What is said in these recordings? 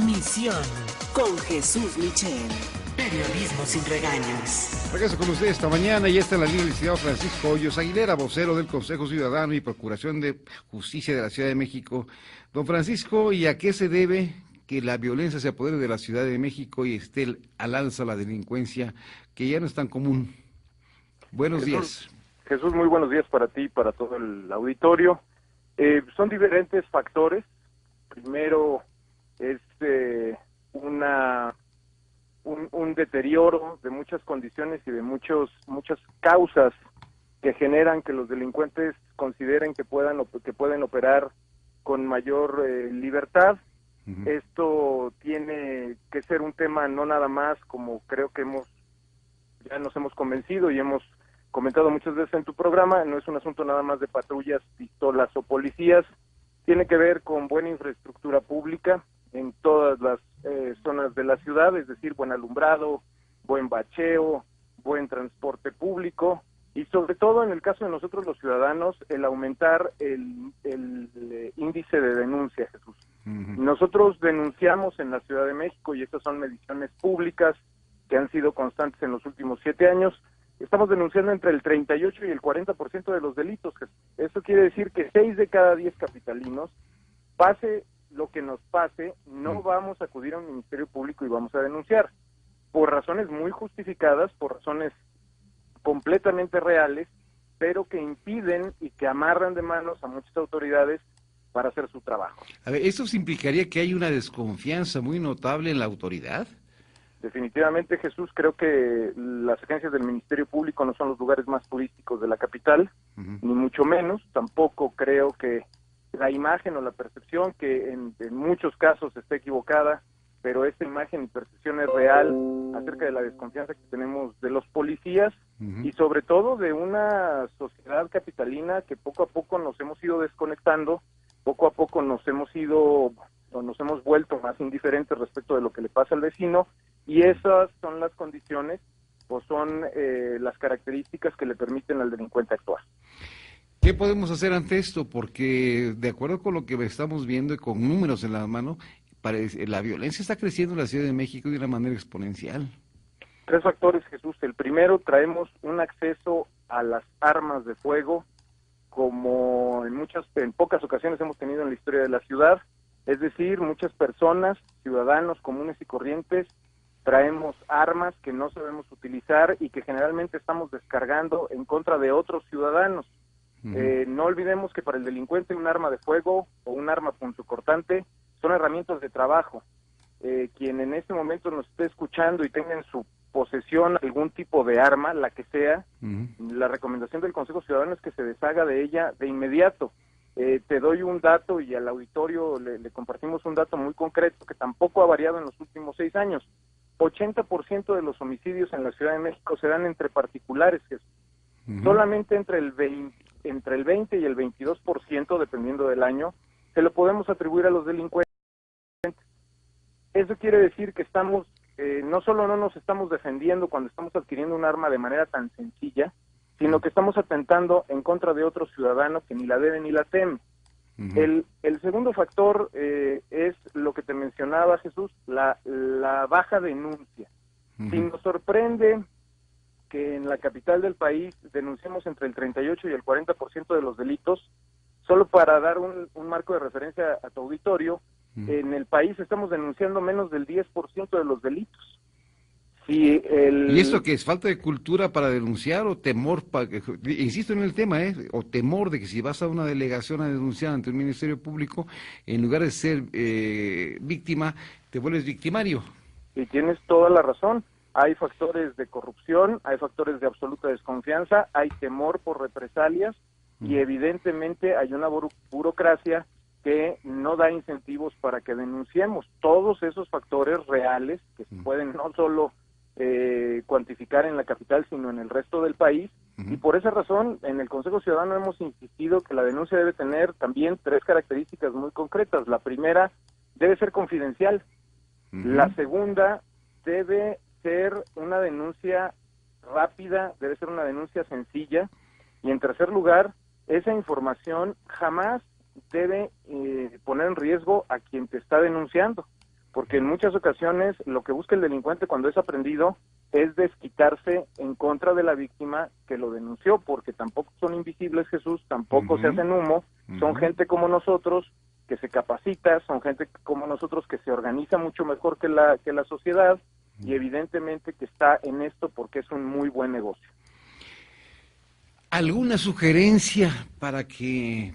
Misión con Jesús Michel. Periodismo sin regaños. Regreso con ustedes esta mañana y está en la línea el licenciado Francisco Hoyos Aguilera, vocero del Consejo Ciudadano y Procuración de Justicia de la Ciudad de México. Don Francisco, ¿y a qué se debe que la violencia se apodere de la Ciudad de México y esté al alza la delincuencia, que ya no es tan común? Buenos días. Jesús, muy buenos días para ti y para todo el auditorio. Son diferentes factores. Primero es un deterioro de muchas condiciones y de muchas causas que generan que los delincuentes consideren que pueden operar con mayor libertad. Esto tiene que ser un tema no nada más, como creo que ya nos hemos convencido y hemos comentado muchas veces en tu programa, no es un asunto nada más de patrullas, pistolas o policías, tiene que ver con buena infraestructura pública en todas las zonas de la ciudad, es decir, buen alumbrado, buen bacheo, buen transporte público y sobre todo en el caso de nosotros los ciudadanos, el aumentar el índice de denuncia, Jesús. Nosotros denunciamos en la Ciudad de México y estas son mediciones públicas que han sido constantes en los últimos 7 años. Estamos denunciando entre el 38 y el 40% de los delitos. Eso quiere decir que 6 de cada 10 capitalinos, pase lo que nos pase, no vamos a acudir a un ministerio público y vamos a denunciar. Por razones muy justificadas, por razones completamente reales, pero que impiden y que amarran de manos a muchas autoridades para hacer su trabajo. A ver, ¿esto implicaría que hay una desconfianza muy notable en la autoridad? Definitivamente, Jesús, creo que las agencias del Ministerio Público no son los lugares más turísticos de la capital, ni mucho menos. Tampoco creo que la imagen o la percepción, que en muchos casos está equivocada, pero esta imagen y percepción es real acerca de la desconfianza que tenemos de los policías y sobre todo de una sociedad capitalina que poco a poco nos hemos ido desconectando, poco a poco nos hemos vuelto más indiferentes respecto de lo que le pasa al vecino, y esas son las condiciones o son las características que le permiten al delincuente actuar. ¿Qué podemos hacer ante esto? Porque de acuerdo con lo que estamos viendo y con números en la mano, la violencia está creciendo en la Ciudad de México de una manera exponencial. 3 factores, Jesús. El primero, traemos un acceso a las armas de fuego como en pocas ocasiones hemos tenido en la historia de la ciudad. Es decir, muchas personas, ciudadanos comunes y corrientes, traemos armas que no sabemos utilizar y que generalmente estamos descargando en contra de otros ciudadanos. No olvidemos que para el delincuente un arma de fuego o un arma punzocortante son herramientas de trabajo. Quien en este momento nos esté escuchando y tenga en su posesión algún tipo de arma, la que sea, la recomendación del Consejo Ciudadano es que se deshaga de ella de inmediato. Te doy un dato y al auditorio le compartimos un dato muy concreto que tampoco ha variado en los últimos 6 años. 80% de los homicidios en la Ciudad de México se dan entre particulares, solamente entre el 20 y el 22%, dependiendo del año, se lo podemos atribuir a los delincuentes. Eso quiere decir que estamos, no solo no nos estamos defendiendo cuando estamos adquiriendo un arma de manera tan sencilla, sino que estamos atentando en contra de otro ciudadano que ni la debe ni la teme. El segundo factor es lo que te mencionaba, Jesús, la baja denuncia. Si nos sorprende que en la capital del país denunciemos entre el 38 y el 40% de los delitos, solo para dar un marco de referencia a tu auditorio, en el país estamos denunciando menos del 10% de los delitos. ¿Y esto qué es? ¿Falta de cultura para denunciar o temor? Insisto en el tema, o temor de que si vas a una delegación a denunciar ante un ministerio público, en lugar de ser víctima, te vuelves victimario. Y tienes toda la razón. Hay factores de corrupción, hay factores de absoluta desconfianza, hay temor por represalias y evidentemente hay una burocracia que no da incentivos para que denunciemos. Todos esos factores reales que se pueden no solo cuantificar en la capital, sino en el resto del país, y por esa razón en el Consejo Ciudadano hemos insistido que la denuncia debe tener también 3 características muy concretas. La primera, debe ser confidencial. La segunda, debe ser una denuncia rápida, debe ser una denuncia sencilla, y en tercer lugar, esa información jamás debe poner en riesgo a quien te está denunciando. porque en muchas ocasiones lo que busca el delincuente cuando es aprendido es desquitarse en contra de la víctima que lo denunció, porque tampoco son invisibles, Jesús, tampoco se hacen humo, son gente como nosotros que se capacita, son gente como nosotros que se organiza mucho mejor que la sociedad, y evidentemente que está en esto porque es un muy buen negocio. ¿Alguna sugerencia para que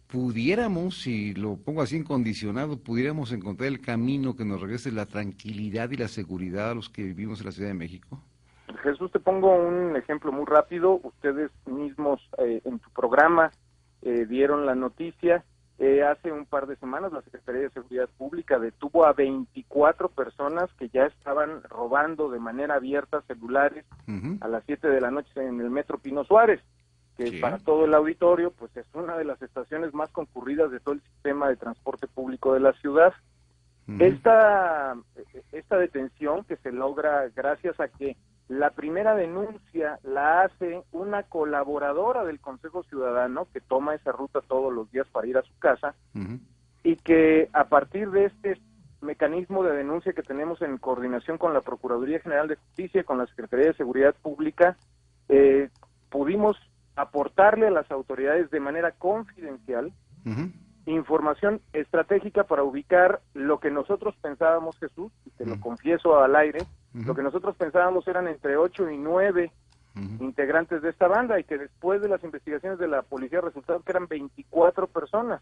pudiéramos, si lo pongo así en condicionado, pudiéramos encontrar el camino que nos regrese la tranquilidad y la seguridad a los que vivimos en la Ciudad de México? Jesús, te pongo un ejemplo muy rápido. Ustedes mismos en tu programa dieron la noticia. Hace un par de semanas la Secretaría de Seguridad Pública detuvo a 24 personas que ya estaban robando de manera abierta celulares a las 7 de la noche en el Metro Pino Suárez, que sí, para todo el auditorio pues es una de las estaciones más concurridas de todo el sistema de transporte público de la ciudad. Esta detención que se logra gracias a que la primera denuncia la hace una colaboradora del Consejo Ciudadano que toma esa ruta todos los días para ir a su casa, y que a partir de este mecanismo de denuncia que tenemos en coordinación con la Procuraduría General de Justicia y con la Secretaría de Seguridad Pública, pudimos aportarle a las autoridades de manera confidencial información estratégica para ubicar lo que nosotros pensábamos, Jesús, y te lo confieso al aire, lo que nosotros pensábamos eran entre 8 y 9 integrantes de esta banda, y que después de las investigaciones de la policía resultaron que eran 24 personas,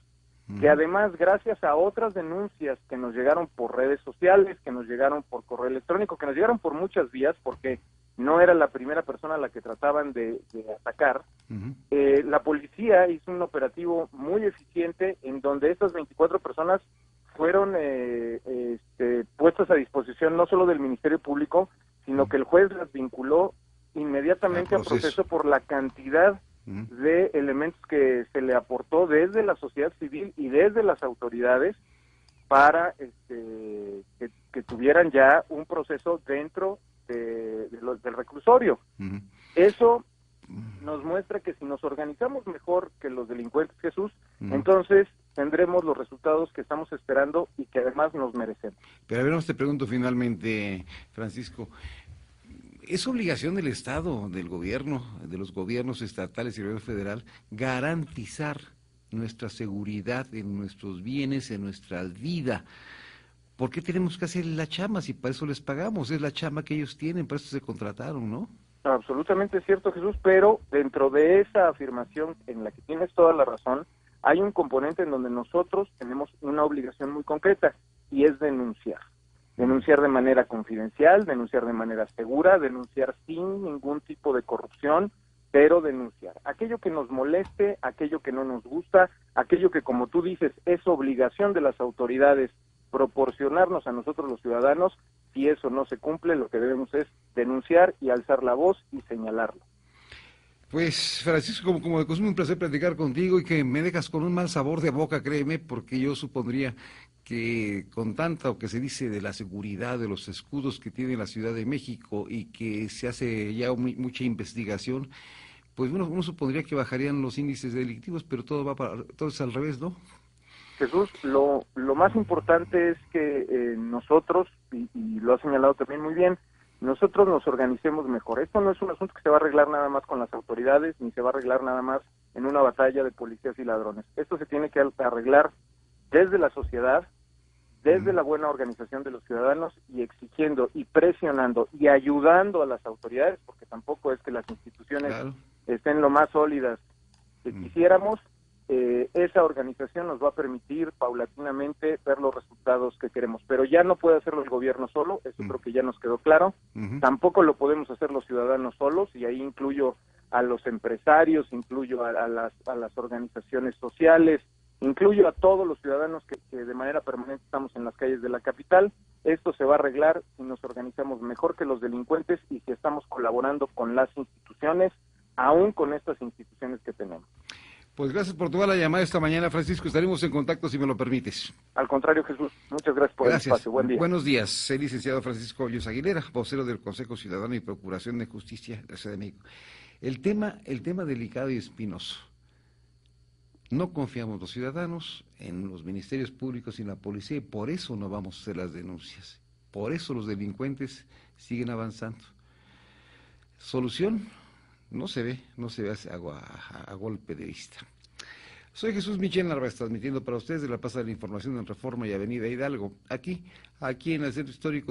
que además, gracias a otras denuncias que nos llegaron por redes sociales, que nos llegaron por correo electrónico, que nos llegaron por muchas vías, porque no era la primera persona a la que trataban de atacar, la policía hizo un operativo muy eficiente en donde estas 24 personas fueron puestas a disposición no solo del Ministerio Público, sino que el juez las vinculó inmediatamente a proceso por la cantidad de elementos que se le aportó desde la sociedad civil y desde las autoridades para que tuvieran ya un proceso dentro del reclusorio. Eso nos muestra que si nos organizamos mejor que los delincuentes, Jesús, entonces tendremos los resultados que estamos esperando y que además nos merecemos. Pero a ver, te pregunto finalmente, Francisco, ¿es obligación del Estado, del gobierno, de los gobiernos estatales y el gobierno federal, garantizar nuestra seguridad en nuestros bienes, en nuestra vida? ¿Por qué tenemos que hacer la chamba si para eso les pagamos? Es la chamba que ellos tienen, para eso se contrataron, ¿no? Absolutamente cierto, Jesús, pero dentro de esa afirmación en la que tienes toda la razón, hay un componente en donde nosotros tenemos una obligación muy concreta, y es denunciar. Denunciar de manera confidencial, denunciar de manera segura, denunciar sin ningún tipo de corrupción, pero denunciar. Aquello que nos moleste, aquello que no nos gusta, aquello que, como tú dices, es obligación de las autoridades proporcionarnos a nosotros los ciudadanos. Si eso no se cumple, lo que debemos es denunciar y alzar la voz y señalarlo. Pues, Francisco, como de costumbre, un placer platicar contigo, y que me dejas con un mal sabor de boca, créeme, porque yo supondría que con tanta, o que se dice, de la seguridad, de los escudos que tiene la Ciudad de México, y que se hace ya mucha investigación, pues uno supondría que bajarían los índices delictivos, pero todo es al revés, ¿no? Jesús, lo más importante es que nosotros, y lo ha señalado también muy bien, nosotros nos organicemos mejor. Esto no es un asunto que se va a arreglar nada más con las autoridades, ni se va a arreglar nada más en una batalla de policías y ladrones. Esto se tiene que arreglar desde la sociedad, desde la buena organización de los ciudadanos, y exigiendo y presionando y ayudando a las autoridades, porque tampoco es que las instituciones estén lo más sólidas que quisiéramos. Esa organización nos va a permitir paulatinamente ver los resultados que queremos, pero ya no puede hacerlo el gobierno solo, eso creo que ya nos quedó claro. Tampoco lo podemos hacer los ciudadanos solos, y ahí incluyo a los empresarios, incluyo a las organizaciones sociales, incluyo a todos los ciudadanos que de manera permanente estamos en las calles de la capital. Esto se va a arreglar si nos organizamos mejor que los delincuentes y si estamos colaborando con las instituciones, aún con estas instituciones que tenemos. Pues gracias por toda la llamada esta mañana, Francisco. Estaremos en contacto si me lo permites. Al contrario, Jesús. Muchas gracias por el espacio. Buen día. Buenos días. El licenciado Francisco Hoyos Aguilera, vocero del Consejo Ciudadano y Procuración de Justicia de la Ciudad de México. El tema delicado y espinoso. No confiamos los ciudadanos en los ministerios públicos y en la policía y por eso no vamos a hacer las denuncias. Por eso los delincuentes siguen avanzando. Solución no se ve a golpe de vista. Soy Jesús Michel Narváez, transmitiendo para ustedes de la Plaza de la Información en Reforma y Avenida Hidalgo, aquí en el Centro Histórico